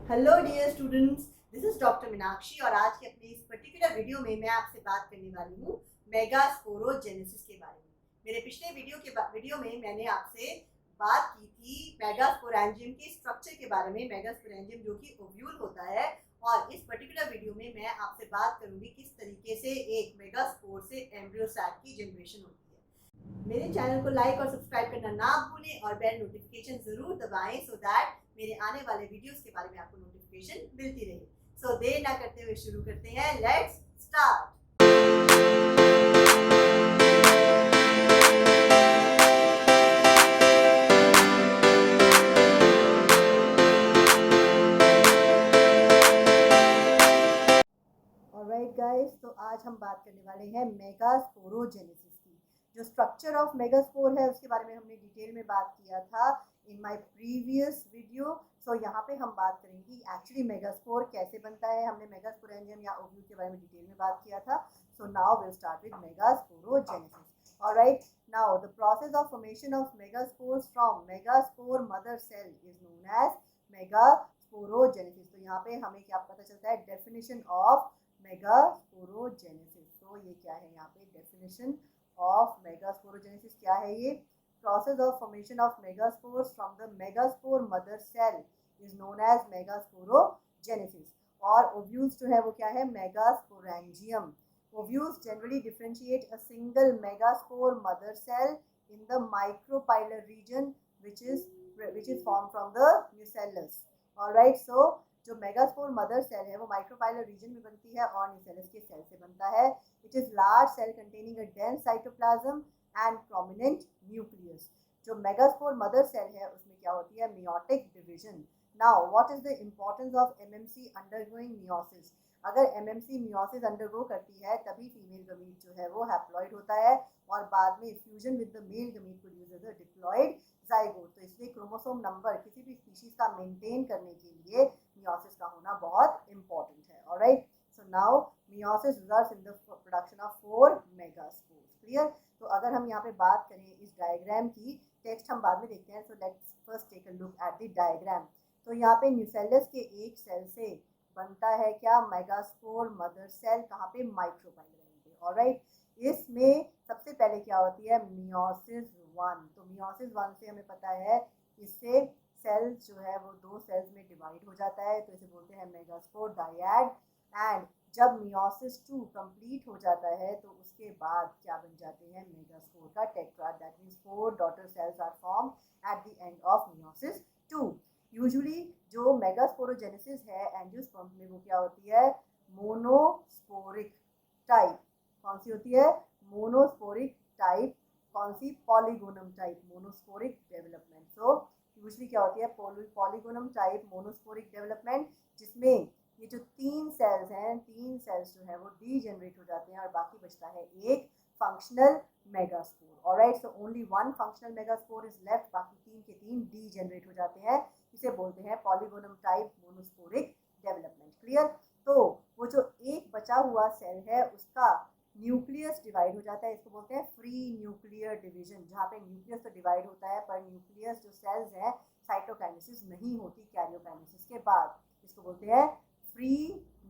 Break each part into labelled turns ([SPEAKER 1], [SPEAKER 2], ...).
[SPEAKER 1] Hello dear students, this is doctor Meenakshi और आज के अपने इस पर्टिकुलर वीडियो में मैं आपसे बात करने वाली हूँ मेगास्पोरोजेनेसिस के बारे में। मेरे पिछले वीडियो में मैंने आपसे बात की थी मेगास्पोरेंजियम के स्ट्रक्चर के बारे में। मेगास्पोरेंजियम जो कि ओव्यूल होता है, और इस पर्टिकुलर वीडियो में मैं आपसे बात करूंगी किस तरीके से एक मेगास्पोर से एम्ब्रियो सैक की जनरेशन होती है। मेरे चैनल को लाइक और सब्सक्राइब करना ना भूलें और बेल नोटिफिकेशन जरूर दबाएं सो दैट मेरे आने वाले वीडियोस के बारे में आपको नोटिफिकेशन मिलती रहे। सो देर ना करते हुए शुरू करते हैं, लेट्स स्टार्ट। ऑलराइट गाइस, तो आज हम बात करने वाले हैं मेगास्पोरोजेनेसिस की। जो स्ट्रक्चर ऑफ मेगास्पोर है उसके बारे में हमने डिटेल में बात किया था इन माय प्रीवियस वीडियो। सो यहाँ पे हम बात करेंगे एक्चुअली मेगास्पोर कैसे बनता है। हमने मेगास्पोरेंजियम या ओव्यूल के बारे में डिटेल में बात किया था। So now will start with megasporogenesis. Alright, now the process of formation of megaspores from megaspore mother cell is known as megasporogenesis. तो यहाँ पे हमें क्या पता चलता है, डेफिनेशन ऑफ मेगास्पोरोजेनेसिस। तो ये क्या है, यहाँ पे डेफिनेशन ऑफ मेगास्पोरोजेनेसिस क्या है, ये process of formation of megaspores from the megaspore mother cell is known as megasporogenesis। और ovules जो है वो क्या है, megasporangium। ovules generally differentiate a single megaspore mother cell in the micropylar region which is formed from the nucellus। alright, so जो megaspore mother cell है वो micropylar reason में बनती है और न्यूसेलस के सेल से बनता है। It is large cell containing a dense cytoplasm and prominent nucleus. जो मेगास्पोर मदर सेल है उसमें क्या होती है, meiotic division. Now what is the importance of MMC undergoing meiosis. अगर एमएमसी मियोसिस अंडरगो करती है तभी फीमेल गमीट जो है वो हैप्लॉइड होता है और बाद में fusion with the male gamete produces a diploid zygote. तो इसलिए क्रोमोसोम नंबर किसी भी स्पीशीज का मेंटेन करने के लिए मियोसिस का होना बहुत इंपॉर्टेंट है। Alright, so now meiosis results in the production of 4 megaspores. Clear. तो अगर हम यहाँ पे बात करें इस डायग्राम की, टेक्स्ट हम बाद में देखते हैं। So let's first take a look at the diagram. तो यहाँ पे न्यूसेलस के एक सेल से बनता है क्या, मेगास्पोर मदर सेल। कहाँ पे, माइक्रोपाइलर पे। ऑलराइट, इसमें सबसे पहले क्या होती है, मियोसिस 1। तो मियोसिस 1 से हमें पता है इससे सेल जो है वो 2 सेल्स में डिवाइड हो जाता है, तो इसे बोलते हैं मेगास्पोर डायड। एंड जब मियोसिस 2 कंप्लीट हो जाता है तो उसके बाद क्या बन जाते हैं, मेगास्पोर का tetrad. That means 4 daughter cells are form at the end of meiosis 2। Usually जो मेगास्पोरोजेनेसिस है एंजियोस्पर्म में वो क्या होती है, मोनोस्पोरिक टाइप। कौन सी होती है, मोनोस्पोरिक टाइप। कौन सी, polygonum type, monosporic development. So usually क्या होती है, पॉलीगोनम टाइप मोनोस्पोरिक डेवलपमेंट, जिसमें ये जो 3 सेल्स हैं, 3 सेल्स जो है वो डीजेनरेट हो जाते हैं और बाकी बचता है एक functional megaspore. Alright, so only 1 functional megaspore is left, बाकी 3 के 3 डीजेनरेट हो जाते हैं। इसे बोलते हैं polygonum type monosporic development. Clear. तो वो जो एक बचा हुआ सेल है उसका न्यूक्लियस डिवाइड हो जाता है, इसको बोलते हैं फ्री न्यूक्लियर डिवीजन। जहाँ पे न्यूक्लियस तो डिवाइड होता है पर न्यूक्लियस जो सेल्स हैं साइटोकाइनेसिस नहीं होती कैरियोकाइनेसिस के बाद, इसको बोलते हैं फ्री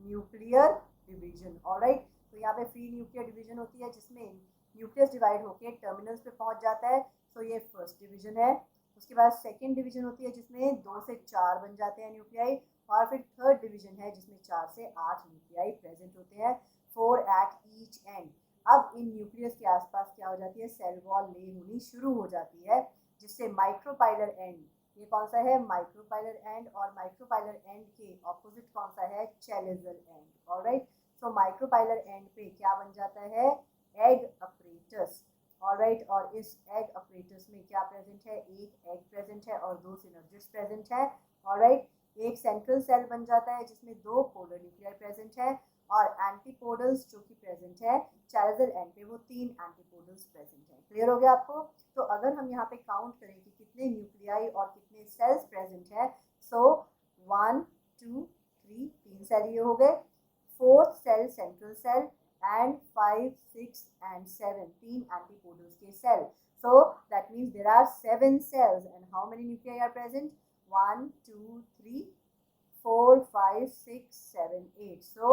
[SPEAKER 1] न्यूक्लियर डिवीजन। ऑलराइट, तो यहाँ पे फ्री न्यूक्लियर डिवीजन होती है जिसमें न्यूक्लियस डिवाइड होकर टर्मिनल्स पे पहुंच जाता है। तो ये फर्स्ट डिवीजन है। उसके बाद सेकेंड डिवीजन होती है जिसमें 2 से 4 बन जाते हैं न्यूक्लियाई, और फिर थर्ड डिवीजन है जिसमें 4 से 8 न्यूक्लियाई प्रेजेंट होते हैं, 4 एट ईच एंड। अब इन न्यूक्लियस के आसपास क्या हो जाती है, सेल वॉल ले होनी शुरू हो जाती है, जिससे माइक्रोपाइलर एंड, ये कौन सा है, माइक्रोपाइलर एंड, और माइक्रोपाइलर एंड के ऑपोजिट कौन सा है, chalazal and. Alright, so micropylar and पे क्या बन जाता है, एग अपरेटस। ऑलराइट, और इस एग अपरेटस में क्या प्रेजेंट है, एक एग प्रेजेंट है और 2 सिनर्जिड्स प्रेजेंट है। ऑलराइट, एक सेंट्रल सेल बन जाता है जिसमें 2 पोलर न्यूक्लियाई प्रेजेंट है, और एंटीपोडल्स जो कि प्रेजेंट है चैलेजल एंड पे, वो 3 एंटीपोडल्स प्रेजेंट है। क्लियर हो गया आपको। तो अगर हम यहाँ पे काउंट करें कि कितने न्यूक्लियाई और कितने सेल्स प्रेजेंट है, सो 1 2 3, 3 सेल ये हो गए, 4th cell central cell, and 5 6 and 7, 3 antipodals के cell. So that means there are 7 cells, and how many nuclei are present, 1 2 3 4 4 5 6 7 8। सो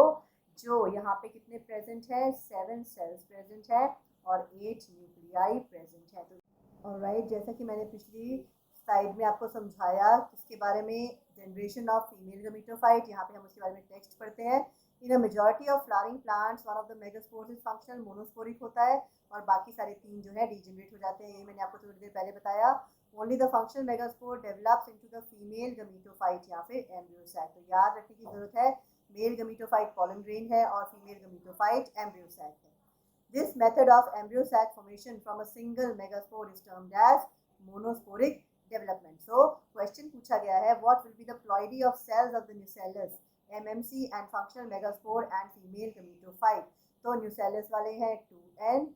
[SPEAKER 1] जो यहाँ पे कितने प्रेजेंट हैं, 7 सेल्स प्रेजेंट है और 8 न्यूक्लियाई प्रेजेंट है। तो ऑलराइट, जैसा कि मैंने पिछली स्लाइड में आपको समझाया किसके बारे में, जनरेशन ऑफ फीमेल गमीटोफाइट, यहाँ पे हम उसके बारे में टेक्स्ट पढ़ते हैं। In a majority of flowering plants one of the megaspores is functional monosporic होता है और बाकी सारे 3 जो है डीजनरेट हो जाते हैं। ये मैंने आपको थोड़ी देर पहले बताया। Only the functional megaspore develops into the female gametophyte या फिर एम्ब्रियो सैक। तो याद रखने की जरूरत है, मेल गमीटोफाइट पॉलन ग्रेन है और फीमेल गमीटोफाइट एम्ब्रियो सैक है। This method of embryo sac formation from a single megaspore is termed as monosporic development. So question पूछा गया है, what will be the ploidy of cells of the nucellus, MMC and functional megaspore and female gametophyte? तो nucellus वाले हैं 2n,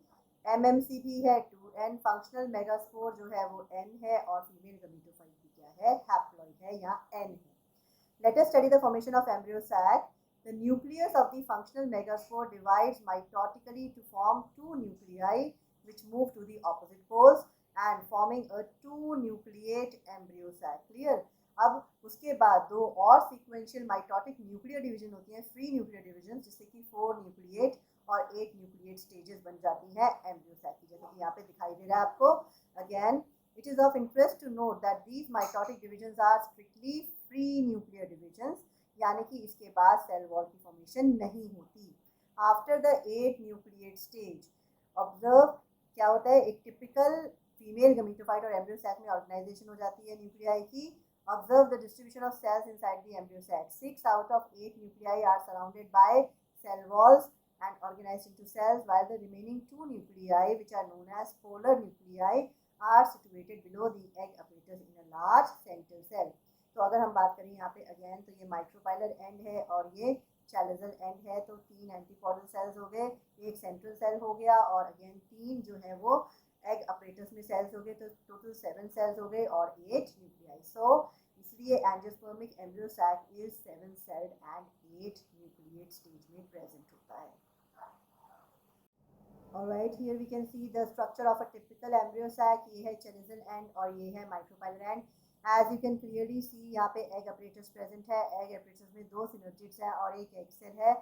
[SPEAKER 1] MMC भी है 2n, functional megaspore जो है वो n है और female gametophyte भी क्या है, haploid है, यहाँ n है. Let us study the formation of embryo sac. The nucleus of the functional megaspore divides mitotically to form 2 nuclei which move to the opposite poles and forming a 2-nucleate embryo sac. Clear? अब उसके बाद 2 और sequential mitotic nuclear division होती हैं, free nuclear division, जिससे कि 4 nucleate और 8 nucleate stages बन जाती हैं embryo sac की, जैसे कि यहाँ पे दिखाई दे रहा है आपको. Again, it is of interest to note that these mitotic divisions are strictly free nuclear divisions, यानी कि इसके बाद सेल वॉल की फॉर्मेशन नहीं होती. After the 8 nucleate stage observe क्या होता है, एक टिपिकल फीमेल गमीटोफाइट और एम्ब्रियो सैक में ऑर्गेनाइजेशन हो जाती है न्यूक्लियाई की. Observe the distribution of cells inside the embryo sac. 6 out of 8 nuclei are surrounded by cell walls and organized into cells, while the remaining 2 nuclei, which are known as polar nuclei, are situated below the egg apparatus in a large central cell. तो अगर हम बात करें यहाँ पे again, तो ये micropylar and है और ये चैलेजल एंड है. तो 3 एंटीपोडल सेल्स हो गए, एक सेंट्रल सेल हो गया और अगेन 3 जो है वो एग अपरेटस में सेल्स हो गए. तो टोटल 7 सेल्स हो गए और 8 न्यूक्लियाई. सो इसलिए angiospermic embryo sac is 7 celled and 8 nucleate stage में प्रेजेंट होता है. Alright, here we can see the structure of a typical embryo sac. ये है chalical end और ये है micropylar end. As you can clearly see, यहाँ पे egg apparatus present है. Egg apparatus में 2 synergids हैं और एक egg cell है.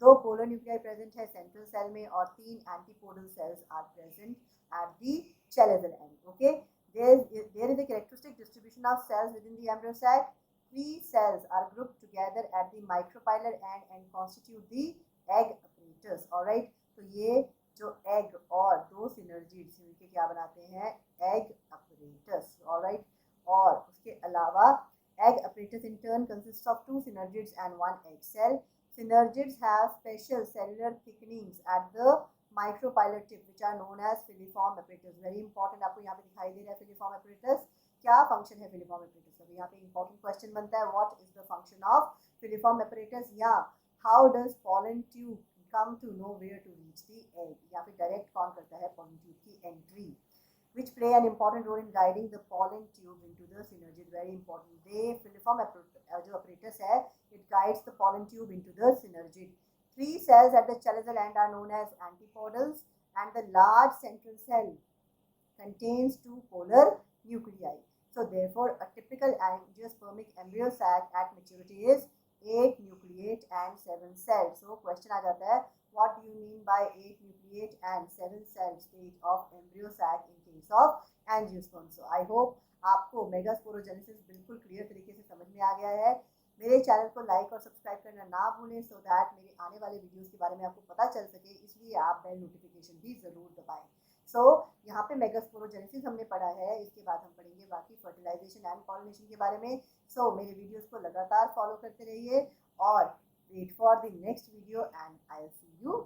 [SPEAKER 1] 2 polar nuclei present है central cell में और 3 antipodal cells are present at the chalical end. Okay, there is a characteristic distribution of cells within the embryo sac. 3 cells are grouped together at the micropylar end and constitute the egg apparatus. Alright, तो ये जो egg और 2 synergids मिलके क्या बनाते हैं, egg apparatus. Alright, और उसके अलावा egg apparatus in turn consist of 2 synergids and 1 egg cell. Synergids have special cellular thickenings at the micropylar tip which are known as filiform apparatus. Very important, आपको यहाँ पे दिखाई दे रहा है फिलिफॉर्म अपरेटस. क्या फंक्शन है फिलिफॉर्म अपरेटस का, यहाँ पे इंपॉर्टेंट क्वेश्चन बनता है, what is the function of filiform apparatus, या how does pollen tube come to know where to reach the egg, या फिर डायरेक्ट कौन करता है pollen tube की entry. which play an important role in guiding the pollen tube into the synergid. Very important, they filiform जो apparatus है, it guides the pollen tube into the synergid. 3 cells at the chalical end are known as antipodals and the large central cell contains 2 polar nuclei. So therefore a typical angiospermic embryo sac at maturity is 8 nucleate and 7 cells. So question आ जाता है, what do you mean by 8 nucleate and 7 cell stage of embryo sac in case of angiosperm? So I hope आपको megasporogenesis बिल्कुल clear तरीके से समझ में आ गया है. मेरे चैनल को लाइक और सब्सक्राइब करना ना भूलें, सो दैट मेरे आने वाले वीडियोस के बारे में आपको पता चल सके, इसलिए आप बेल नोटिफिकेशन भी ज़रूर दबाएं. सो यहाँ पे मेगास्पोरोजेनेसिस हमने पढ़ा है, इसके बाद हम पढ़ेंगे बाकी फर्टिलाइजेशन एंड पॉलिनेशन के बारे में. सो मेरे वीडियोस को लगातार फॉलो करते रहिए और wait for the next video and I will see you